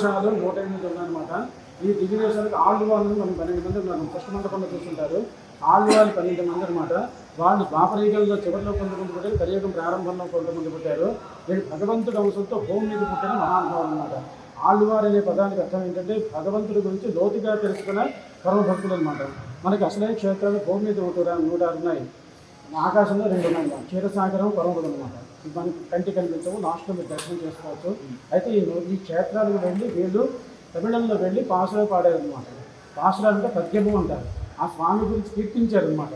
దేశాలు 108 ఉన్నాయన్నమాట. ఈ దివ్య దేశాలకు ఆళ్వాళ్ళు మనం 12 మంది ఉన్నారు. ఫస్ట్ మండపంలో చూస్తుంటారు. ఆళ్వాళ్ళు 12 మంది అనమాట. వాళ్ళు ద్వాపరయుగంలో చివరిలో కొంతమంది పుట్టారు, కలియుగం ప్రారంభంలో కొంతమంది పుట్టారు. వీళ్ళు భగవంతుడి అంశంతో భూమి మీద పుట్టిన మహానుభావులు అనమాట. ఆళ్వారు అనే పదానికి అర్థం ఏంటంటే భగవంతుడి గురించి లోతుగా తెలుసుకున్న పరమభక్తులు అనమాట. మనకి అసలే క్షేత్రాలు భూమి మీద 106 ఉన్నాయి, ఆకాశంలో 2 ఉన్నాయి. క్షీరసాగరం, పరమపదం అనమాట. మనకి కంటి కనిపించవు, లాస్ట్లో మీరు దర్శనం చేసుకోవచ్చు. అయితే ఈ క్షేత్రాలకు వెళ్ళి వీళ్ళు తమిళంలో వెళ్ళి పాసులు పాడారనమాట. పాసులు అంటే పద్యము అంటారు. ఆ స్వామి గురించి కీర్తించారనమాట.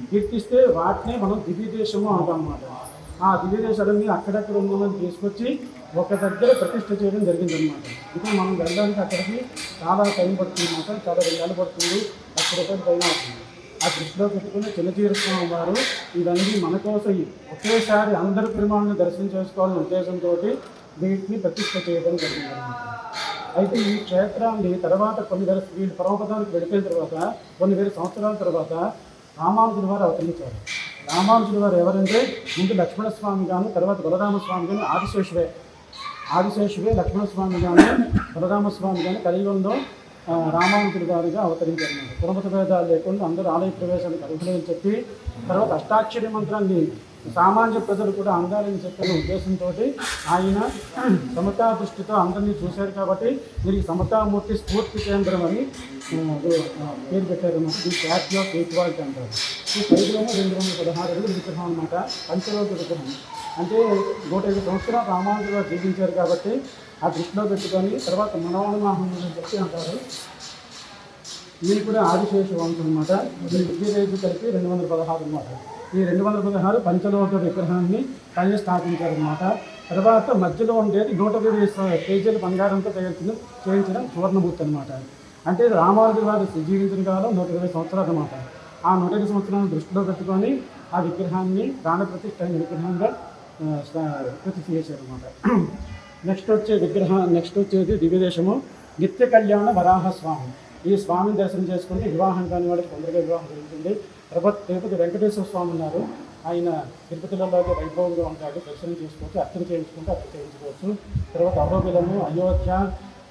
కీర్తిస్తే వాటినే మనం దివ్య దేశము అంటాం అన్నమాట. ఆ దివ్య దేశాలన్నీ అక్కడక్కడ ఉన్నదని తీసుకొచ్చి ఒక దగ్గర ప్రతిష్ఠ చేయడం జరిగిందనమాట. ఇప్పుడు మనం వెళ్ళడానికి అక్కడికి చాలా టైం పడుతుంది అన్నమాట. చాలా 2 నెలలు పడుతుంది, ₹10 పైన అవుతుంది. ఆ దృష్టిలో పెట్టుకుని చిన్నచీరస్వామి వారు ఇవన్నీ మన కోసం ఒకేసారి అందరి పెరుమాళ్ళని దర్శనం చేసుకోవాలనే ఉద్దేశంతో వీటిని ప్రతిష్ఠ చేయడం జరిగిందనమాట. అయితే ఈ క్షేత్రాన్ని తర్వాత వీళ్ళు పరమపదానికి వెళ్ళిపోయిన తర్వాత కొన్ని వేల సంవత్సరాల తర్వాత రామానుజుల వారు అవతరించారు. రామానుజుల వారు ఎవరంటే ముందు లక్ష్మణస్వామి గాను, తర్వాత బలరామస్వామి గాను, ఆదిశేషువే లక్ష్మణస్వామి గాను, బలరామస్వామి గాను కలియుగంలో రామానుజుల వారిగా అవతరించారు. పురమత భేదాలు లేకుండా అందరూ ఆలయ ప్రవేశానికి అర్హులని చెప్పి తర్వాత అష్టాక్షరి మంత్రాన్ని సామాన్య ప్రజలు కూడా అందాలని చెప్పిన ఉద్దేశంతో ఆయన సమతా దృష్టితో అందరినీ చూశారు. కాబట్టి దీనికి సమతామూర్తి స్ఫూర్తి కేంద్రం అని పేరు పెట్టారన్నమాట. ఈ స్టాచ్యూ ఆఫ్ ఈక్వాలిటీ అంటారు. ఈ సైజులోనే 216 అడుగులు విగ్రహం అనమాట. పంచలోక విగ్రహం అంటే 105 సంవత్సరాలు రామానుజులు జీవించారు కాబట్టి ఆ దృష్టిలో పెట్టుకొని తర్వాత మనోన్మాహం అని చెప్పి అంటారు. ఇది కూడా ఆదిశేష వంశం అనమాట. ఈ విద్యరేజు కలిపి 216 అనమాట. ఈ 216 పంచలోక విగ్రహాన్ని పైన స్థాపించారనమాట. తర్వాత మధ్యలో ఉండేది 120 కేజీల బంగారంతో చేయించిన సువర్ణమూర్తి అనమాట. అంటే రామానుజుల వారు జీవించిన కాలం 120 సంవత్సరాలు అనమాట. ఆ 120 సంవత్సరాలను దృష్టిలో పెట్టుకొని ఆ విగ్రహాన్ని ప్రాణప్రతిష్ఠ విగ్రహంగా ప్రతిష్ఠ చేశారనమాట. నెక్స్ట్ వచ్చేది దివ్యదేశము నిత్య కళ్యాణ వరాహస్వామి. ఈ స్వామిని దర్శనం చేసుకుంటే వివాహం కాని వాళ్ళకి తొందరగా వివాహం జరుగుతుంది. తిరుపతి వెంకటేశ్వర స్వామి ఉన్నారు. ఆయన తిరుపతిలోకి వైభవంగా ఉంటాడు. దర్శనం చేసుకోవచ్చు, అర్చన చేయించుకుంటే అర్చన చేయించుకోవచ్చు. తర్వాత అహోబిలము, అయోధ్య,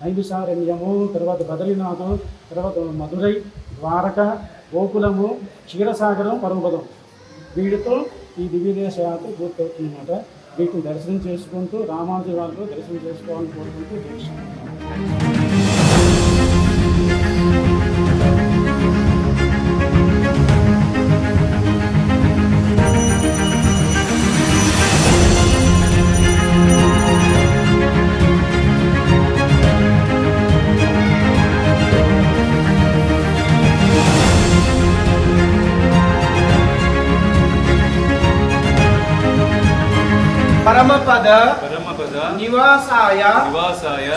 నైమిషారణ్యము, తర్వాత బదరీనాథం, తర్వాత మధురై, ద్వారక, గోకులము, క్షీరసాగరం, పరమపదం. వీటితో ఈ దివ్యదేశ యాత్ర పూర్తవుతుందన్నమాట. వీటిని దర్శనం చేసుకుంటూ రామానుజుల వారితో దర్శనం చేసుకోవాలని కోరుకుంటూ దీక్ష. పరమపద నివాసాయ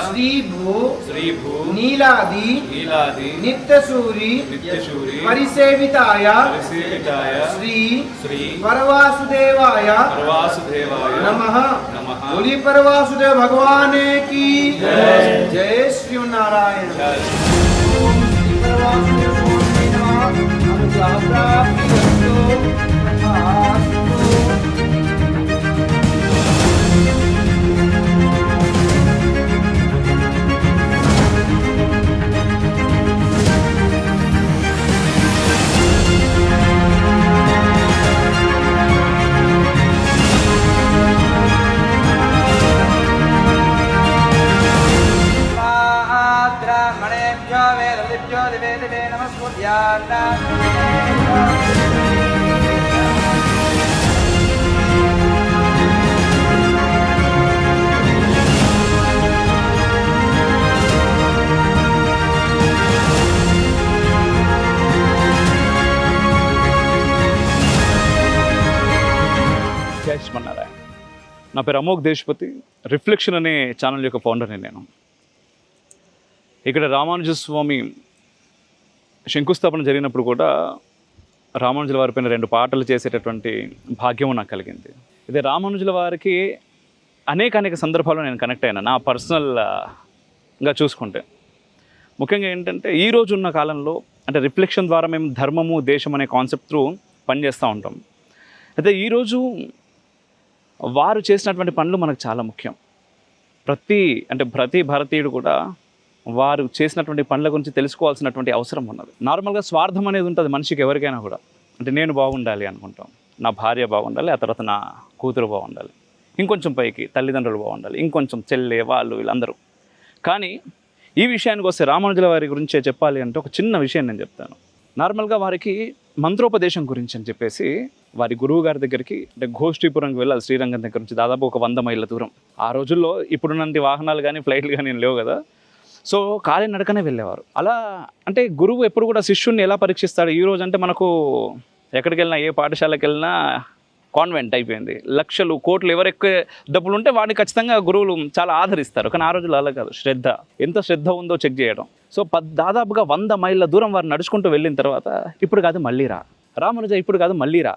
శ్రీభూ నీలాది నిత్యసూరి పరిసేవితాయ శ్రీ పరవాసుదేవాయ నమః. బోలి పరవాసుదేవ భగవానే की జై శ్రీనారాయణ. ఓం శ్రీ పరవాసుదేవ స్వామినే నమః. జై శ్రీమన్నారాయణ. నా పేరు అమోఘ్ దేశపతి. రిఫ్లెక్షన్ అనే ఛానల్ యొక్క ఫౌండర్ని నేను. ఇక్కడ రామానుజ స్వామి శంకుస్థాపన జరిగినప్పుడు కూడా రామానుజుల వారి పైన 2 పాటలు చేసేటటువంటి భాగ్యం నాకు కలిగింది. ఇదే రామానుజుల వారికి అనేక సందర్భాల్లో నేను కనెక్ట్ అయినా నా పర్సనల్గా చూసుకుంటే. ముఖ్యంగా ఏంటంటే ఈరోజు ఉన్న కాలంలో అంటే రిఫ్లెక్షన్ ద్వారా మేము ధర్మము దేశం అనే కాన్సెప్ట్ త్రూ పనిచేస్తూ ఉంటాం. అయితే ఈరోజు వారు చేసినటువంటి పనులు మనకు చాలా ముఖ్యం. ప్రతి భారతీయుడు కూడా వారు చేసినటువంటి పనుల గురించి తెలుసుకోవాల్సినటువంటి అవసరం ఉన్నది. నార్మల్గా స్వార్థం అనేది ఉంటుంది మనిషికి ఎవరికైనా కూడా. అంటే నేను బాగుండాలి అనుకుంటాం, నా భార్య బాగుండాలి, ఆ తర్వాత నా కూతురు బాగుండాలి, ఇంకొంచెం పైకి తల్లిదండ్రులు బాగుండాలి, ఇంకొంచెం చెల్లె వాళ్ళు వీళ్ళందరూ. కానీ ఈ విషయానికి వస్తే రామానుజుల వారి గురించే చెప్పాలి అంటే ఒక చిన్న విషయం నేను చెప్తాను. నార్మల్గా వారికి మంత్రోపదేశం గురించి అని చెప్పేసి వారి గురువు గారి దగ్గరికి అంటే ఘోష్ఠీపురంకి వెళ్ళాలి. శ్రీరంగం దగ్గర నుంచి దాదాపు ఒక 100 మైళ్ళ దూరం. ఆ రోజుల్లో ఇప్పుడున్నంటి వాహనాలు కానీ ఫ్లైట్లు కానీ లేవు కదా, సో కాలినడకనే వెళ్ళేవారు. అలా అంటే గురువు ఎప్పుడు కూడా శిష్యుణ్ణి ఎలా పరీక్షిస్తాడు? ఈ రోజు అంటే మనకు ఎక్కడికి వెళ్ళినా, ఏ పాఠశాలకు వెళ్ళినా కాన్వెంట్ అయిపోయింది. లక్షలు కోట్లు ఎవరు ఎక్కువ డబ్బులు ఉంటే వాడిని ఖచ్చితంగా గురువులు చాలా ఆదరిస్తారు. కానీ ఆ రోజుల్లో అలా కాదు. శ్రద్ధ, ఎంత శ్రద్ధ ఉందో చెక్ చేయడం. సో దాదాపుగా 100 మైళ్ళ దూరం వారు నడుచుకుంటూ వెళ్ళిన తర్వాత ఇప్పుడు కాదు మళ్ళీ రా రామానుజ, ఇప్పుడు కాదు మళ్ళీ రా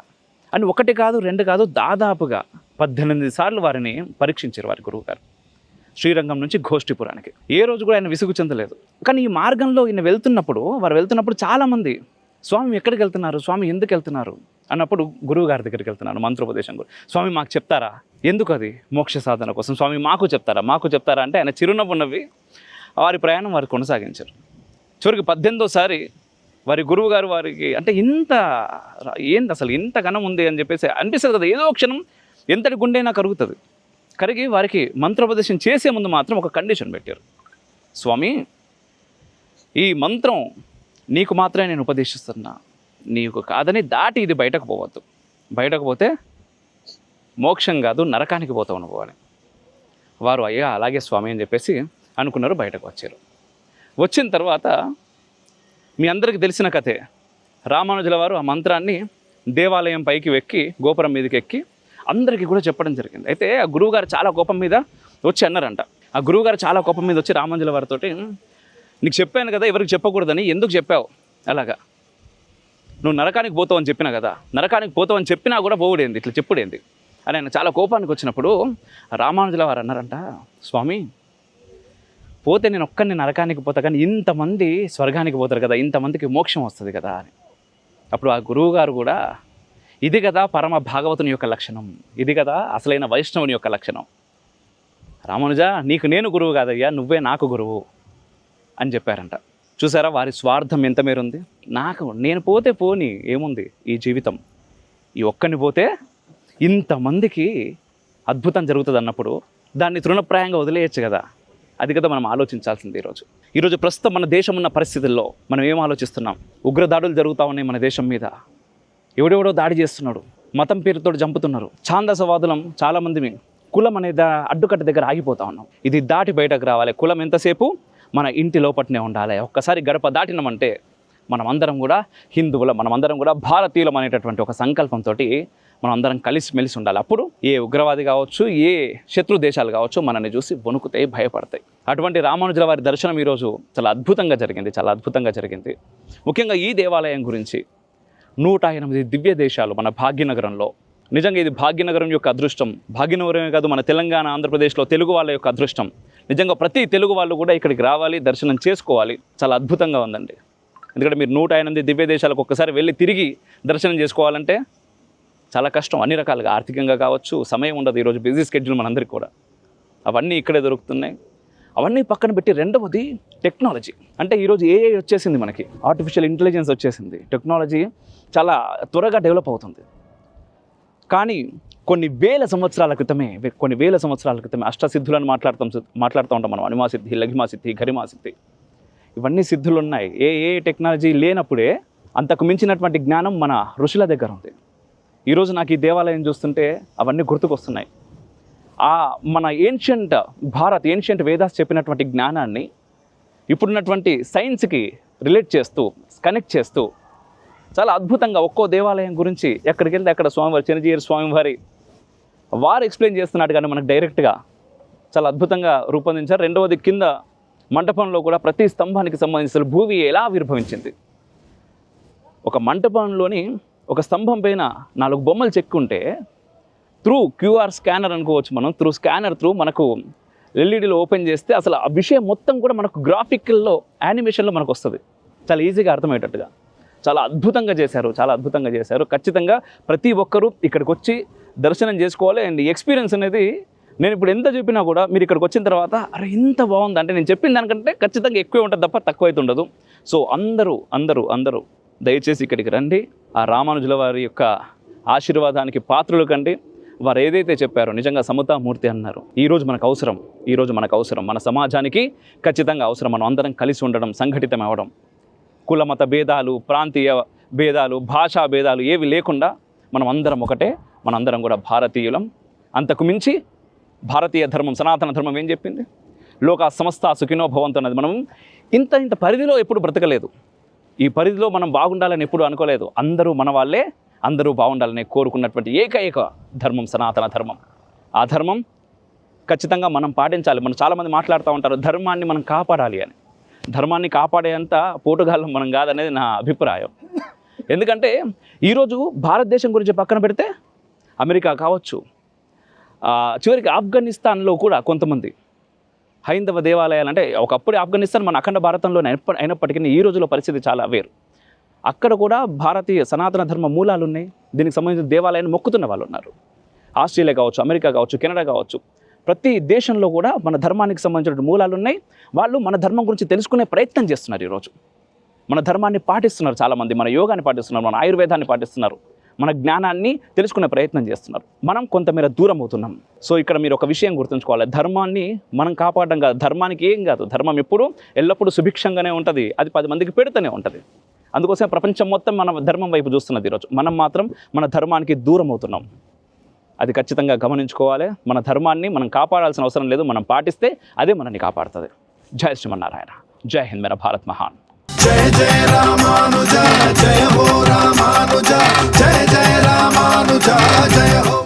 అని 1 కాదు 2 కాదు దాదాపుగా 18 సార్లు వారిని పరీక్షించారు వారి గురువు గారు. శ్రీరంగం నుంచి ఘోష్ఠీపురానికి ఏ రోజు కూడా ఆయన విసుగు చెందలేదు. కానీ ఈ మార్గంలో ఈయన వారు వెళ్తున్నప్పుడు చాలామంది స్వామి ఎక్కడికి వెళ్తున్నారు, స్వామి ఎందుకు వెళ్తున్నారు అన్నప్పుడు గురువు గారి దగ్గరికి వెళ్తున్నారు మంత్రోపదేశం కూడా. స్వామి మాకు చెప్తారా? ఎందుకు? అది మోక్ష సాధన కోసం. స్వామి మాకు చెప్తారా అంటే ఆయన చిరునవ్వు నవ్వి వారి ప్రయాణం వారు కొనసాగించారు. చివరికి 18వ సారి వారి గురువు గారు వారికి అంటే ఏంటి అసలు ఇంత ఘనం ఉంది అని చెప్పేసి అనిపిస్తుంది కదా. ఏదో క్షణం ఎంతటి గుండెనా కరుగుతుంది. కరిగి వారికి మంత్రోపదేశం చేసే ముందు మాత్రం ఒక కండిషన్ పెట్టారు. స్వామి, ఈ మంత్రం నీకు మాత్రమే నేను ఉపదేశిస్తున్నా, నీకు కాదని దాటి ఇది బయటకు పోవద్దు. బయటకు పోతే మోక్షం కాదు నరకానికి పోతావు నువ్వు అని. వారు అయ్యా అలాగే స్వామి అని చెప్పేసి అనుకున్నారు. బయటకు వచ్చారు. వచ్చిన తర్వాత మీ అందరికీ తెలిసిన కథే, రామానుజుల వారు ఆ మంత్రాన్ని దేవాలయం పైకి ఎక్కి గోపురం మీదకి ఎక్కి అందరికీ కూడా చెప్పడం జరిగింది. అయితే ఆ గురువుగారు చాలా కోపం మీద వచ్చి అన్నారంట. ఆ గురువుగారు చాలా కోపం మీద వచ్చి రామానుజుల వారితోటి, నీకు చెప్పాను కదా ఎవరికి చెప్పకూడదని, ఎందుకు చెప్పావు అలాగా? నువ్వు నరకానికి పోతావు అని చెప్పినా కదా, నరకానికి పోతావు అని చెప్పినా కూడా పోవుడేంది, ఇట్లా చెప్పుడేంది అని ఆయన చాలా కోపానికి వచ్చినప్పుడు రామానుజుల వారు అన్నారంట, స్వామి పోతే నేను ఒక్కడిని నరకానికి పోతా, కానీ ఇంతమంది స్వర్గానికి పోతారు కదా, ఇంతమందికి మోక్షం వస్తుంది కదా అని. అప్పుడు ఆ గురువు గారు కూడా, ఇది కదా పరమ భాగవతుని యొక్క లక్షణం, ఇది కదా అసలైన వైష్ణవుని యొక్క లక్షణం. రామానుజ, నీకు నేను గురువు కాదయ్యా, నువ్వే నాకు గురువు అని చెప్పారంట. చూసారా వారి స్వార్థం ఎంత మేరుంది. నేను పోతే పోని ఏముంది ఈ జీవితం, ఈ ఒక్కని పోతే ఇంతమందికి అద్భుతం జరుగుతుంది అన్నప్పుడు దాన్ని తృణప్రాయంగా వదిలేయచ్చు కదా. అది కదా మనం ఆలోచించాల్సింది. ఈరోజు ప్రస్తుతం మన దేశం ఉన్న పరిస్థితుల్లో మనం ఏం ఆలోచిస్తున్నాం? ఉగ్రదాడులు జరుగుతూ ఉన్నాయి మన దేశం మీద. ఎవడెవడో దాడి చేస్తున్నాడు, మతం పేరుతో చంపుతున్నారు. ఛాందసవాదులం చాలామంది కులం అనేది అడ్డుకట్ట దగ్గర ఆగిపోతా ఉన్నాం. ఇది దాటి బయటకు రావాలి. కులం ఎంతసేపు మన ఇంటి లోపట్నే ఉండాలి. ఒక్కసారి గడప దాటినామంటే మనమందరం కూడా హిందువులం, మనమందరం కూడా భారతీయులం అనేటటువంటి ఒక సంకల్పంతో మనం అందరం కలిసిమెలిసి ఉండాలి. అప్పుడు ఏ ఉగ్రవాది కావచ్చు, ఏ శత్రు దేశాలు కావచ్చు మనల్ని చూసి వణుకుతాయి, భయపడతాయి. అటువంటి రామానుజుల వారి దర్శనం ఈరోజు చాలా అద్భుతంగా జరిగింది. ముఖ్యంగా ఈ దేవాలయం గురించి 108 దివ్య దేశాలు మన భాగ్యనగరంలో. నిజంగా ఇది భాగ్యనగరం యొక్క అదృష్టం. భాగ్యనగరమే కాదు, మన తెలంగాణ, ఆంధ్రప్రదేశ్లో తెలుగు వాళ్ళ యొక్క అదృష్టం. నిజంగా ప్రతి తెలుగు వాళ్ళు కూడా ఇక్కడికి రావాలి, దర్శనం చేసుకోవాలి. చాలా అద్భుతంగా ఉందండి. ఎందుకంటే మీరు 108 దివ్య దేశాలకు ఒక్కసారి వెళ్ళి తిరిగి దర్శనం చేసుకోవాలంటే చాలా కష్టం. అన్ని రకాలుగా ఆర్థికంగా కావచ్చు, సమయం ఉండదు. ఈరోజు బిజీ స్కెడ్యూల్ మనందరికీ కూడా. అవన్నీ ఇక్కడే దొరుకుతున్నాయి. అవన్నీ పక్కన పెట్టి రెండవది టెక్నాలజీ. అంటే ఈరోజు ఏఐ వచ్చేసింది, మనకి ఆర్టిఫిషియల్ ఇంటెలిజెన్స్ వచ్చేసింది. టెక్నాలజీ చాలా త్వరగా డెవలప్ అవుతుంది. కానీ కొన్ని వేల సంవత్సరాల క్రితమే అష్టసిద్ధులను మాట్లాడుతూ ఉంటాం మనం. అనిమాసిద్ధి, లఘిమాసిద్ధి, గరిమాసిద్ధి, ఇవన్నీ సిద్ధులు ఉన్నాయి. ఏ టెక్నాలజీ లేనప్పుడే అంతకు మించినటువంటి జ్ఞానం మన ఋషుల దగ్గర ఉంది. ఈరోజు నాకు ఈ దేవాలయం చూస్తుంటే అవన్నీ గుర్తుకొస్తున్నాయి. మన ఏన్షియంట్ వేదాస్ చెప్పినటువంటి జ్ఞానాన్ని ఇప్పుడున్నటువంటి సైన్స్కి రిలేట్ చేస్తూ, కనెక్ట్ చేస్తూ చాలా అద్భుతంగా ఒక్కో దేవాలయం గురించి ఎక్కడికి వెళ్తే అక్కడ స్వామివారి, చిన్నజీయర్ స్వామివారి వారు ఎక్స్ప్లెయిన్ చేస్తున్నట్టుగానే మనకు డైరెక్ట్గా చాలా అద్భుతంగా రూపొందించారు. రెండవది కింద మంటపంలో కూడా ప్రతి స్తంభానికి సంబంధించిన భూమి ఎలా ఆవిర్భవించింది. ఒక మంటపంలోని ఒక స్తంభం పైన 4 బొమ్మలు చెక్కుంటే త్రూ క్యూఆర్ స్కానర్ అనుకోవచ్చు మనం, స్కానర్ త్రూ మనకు ఎల్ఈడీలో ఓపెన్ చేస్తే అసలు ఆ విషయం మొత్తం కూడా మనకు గ్రాఫికల్లో, యానిమేషన్లో మనకు వస్తుంది. చాలా ఈజీగా అర్థమయ్యేటట్టుగా చాలా అద్భుతంగా చేశారు. ఖచ్చితంగా ప్రతి ఒక్కరూ ఇక్కడికి వచ్చి దర్శనం చేసుకోవాలి. అండ్ ఎక్స్పీరియన్స్ అనేది నేను ఇప్పుడు ఎంత చెప్పినా కూడా మీరు ఇక్కడికి వచ్చిన తర్వాత అరే ఇంత బాగుంది అంటే నేను చెప్పిన దానికంటే ఖచ్చితంగా ఎక్కువే ఉంటుంది తప్ప తక్కువ అయితే ఉండదు. సో అందరూ దయచేసి ఇక్కడికి రండి. ఆ రామానుజుల వారి యొక్క ఆశీర్వాదానికి పాత్రలు కండి. వారు ఏదైతే చెప్పారో నిజంగా సమతామూర్తి అన్నారు. ఈరోజు మనకు అవసరం, మన సమాజానికి ఖచ్చితంగా అవసరం. మనం అందరం కలిసి ఉండడం, సంఘటితం అవ్వడం, కుల మత భేదాలు, ప్రాంతీయ భేదాలు, భాషా భేదాలు ఏవి లేకుండా మనం అందరం ఒకటే. మనందరం కూడా భారతీయులం. అంతకు మించి భారతీయ ధర్మం, సనాతన ధర్మం ఏం చెప్పింది? లోక సమస్త సుఖినో భవంతు అన్నది. మనం ఇంత పరిధిలో ఎప్పుడు బ్రతకలేదు. ఈ పరిధిలో మనం బాగుండాలని ఎప్పుడు అనుకోలేదు. అందరూ మన వాళ్ళే, అందరూ బాగుండాలని కోరుకున్నటువంటి ఏకైక ధర్మం సనాతన ధర్మం. ఆ ధర్మం ఖచ్చితంగా మనం పాటించాలి. మనం చాలామంది మాట్లాడుతూ ఉంటారు ధర్మాన్ని మనం కాపాడాలి అని. ధర్మాన్ని కాపాడేంత పోటుగాళ్ళం మనం కాదనేది నా అభిప్రాయం. ఎందుకంటే ఈరోజు భారతదేశం గురించి పక్కన పెడితే అమెరికా కావచ్చు, చివరికి ఆఫ్ఘనిస్తాన్లో కూడా కొంతమంది హైందవ దేవాలయాలు, అంటే ఒకప్పుడు ఆఫ్ఘనిస్తాన్ మన అఖండ భారతంలో అయినప్పటికీ ఈ రోజులో పరిస్థితి చాలా వేరు. అక్కడ కూడా భారతీయ సనాతన ధర్మ మూలాలు ఉన్నాయి. దీనికి సంబంధించిన దేవాలయాన్ని మొక్కుతున్న వాళ్ళు ఉన్నారు. ఆస్ట్రేలియా కావచ్చు, అమెరికా కావచ్చు, కెనడా కావచ్చు, ప్రతి దేశంలో కూడా మన ధర్మానికి సంబంధించిన మూలాలు ఉన్నాయి. వాళ్ళు మన ధర్మం గురించి తెలుసుకునే ప్రయత్నం చేస్తున్నారు. ఈరోజు మన ధర్మాన్ని పాటిస్తున్నారు చాలామంది, మన యోగాన్ని పాటిస్తున్నారు, మన ఆయుర్వేదాన్ని పాటిస్తున్నారు, మన జ్ఞానాన్ని తెలుసుకునే ప్రయత్నం చేస్తున్నారు. మనం కొంతమేర దూరం అవుతున్నాం. సో ఇక్కడ మీరు ఒక విషయం గుర్తుంచుకోవాలి, ధర్మాన్ని మనం కాపాడడం కాదు, ధర్మానికి ఏం కాదు. ధర్మం ఎల్లప్పుడూ సుభిక్షంగానే ఉంటుంది, అది 10 మందికి పెడుతూనే ఉంటుంది. అందుకోసం ప్రపంచం మొత్తం మన ధర్మం వైపు చూస్తున్నది. ఈరోజు మనం మాత్రం మన ధర్మానికి దూరం అవుతున్నాం. అది ఖచ్చితంగా గమనించుకోవాలి. మన ధర్మాన్ని మనం కాపాడాల్సిన అవసరం లేదు, మనం పాటిస్తే అదే మనల్ని కాపాడుతుంది. జై శ్రీమన్నారాయణ. జై హింద్. మేరా భారత్ మహాన్. జయ జయ రామానుజ జయ హో రామానుజ జయ జయ రామానుజ జయ హో.